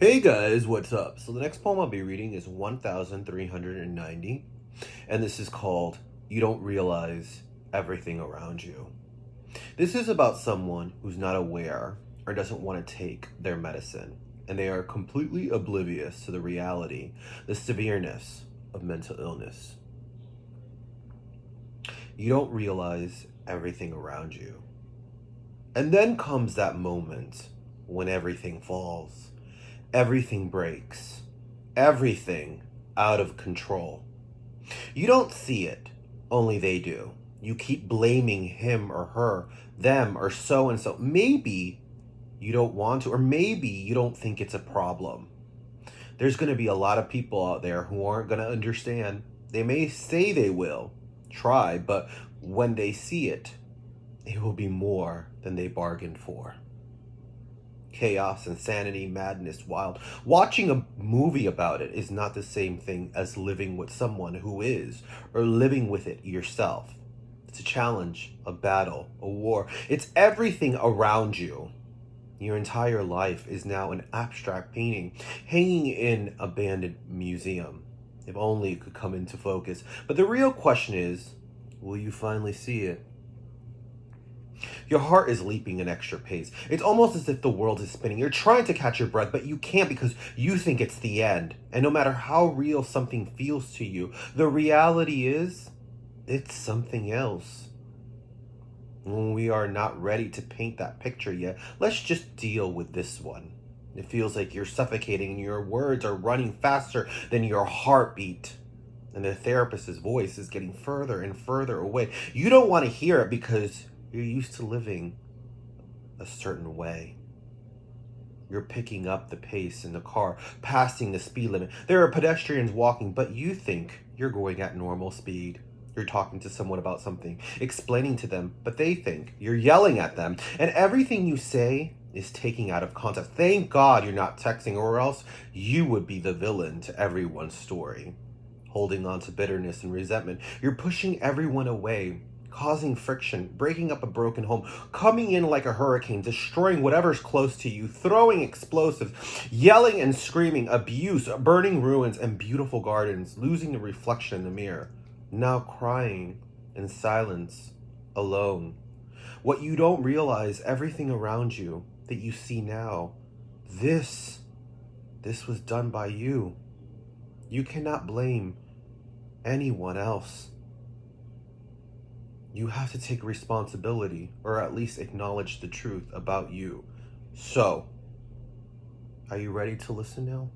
Hey guys, what's up? So the next poem I'll be reading is 1390, and this is called You Don't Realize Everything Around You. This is about someone who's not aware or doesn't want to take their medicine, and they are completely oblivious to the reality, the severeness of mental illness. You don't realize everything around you. And then comes that moment when everything falls. Everything breaks. Everything out of control. You don't see it, only they do. You keep blaming him or her, them or so and so. Maybe you don't want to, or maybe you don't think it's a problem. There's going to be a lot of people out there who aren't going to understand. They may say they will try, but when they see it, it will be more than they bargained for. Chaos, insanity, madness, wild. Watching a movie about it is not the same thing as living with someone who is, or living with it yourself. It's a challenge, a battle, a war. It's everything around you. Your entire life is now an abstract painting hanging in an abandoned museum. If only it could come into focus. But the real question is, will you finally see it? Your heart is leaping an extra pace. It's almost as if the world is spinning. You're trying to catch your breath, but you can't because you think it's the end. And no matter how real something feels to you, the reality is, it's something else. When we are not ready to paint that picture yet, let's just deal with this one. It feels like you're suffocating and your words are running faster than your heartbeat. And the therapist's voice is getting further and further away. You don't want to hear it because you're used to living a certain way. You're picking up the pace in the car, passing the speed limit. There are pedestrians walking, but you think you're going at normal speed. You're talking to someone about something, explaining to them, but they think you're yelling at them. And everything you say is taken out of context. Thank God you're not texting, or else you would be the villain to everyone's story. Holding on to bitterness and resentment, you're pushing everyone away, causing friction, breaking up a broken home, coming in like a hurricane, destroying whatever's close to you, throwing explosives, yelling and screaming, abuse, burning ruins and beautiful gardens, losing the reflection in the mirror, now crying in silence, alone. What you don't realize, everything around you that you see now, this was done by you. You cannot blame anyone else. You have to take responsibility, or at least acknowledge the truth about you. So, are you ready to listen now?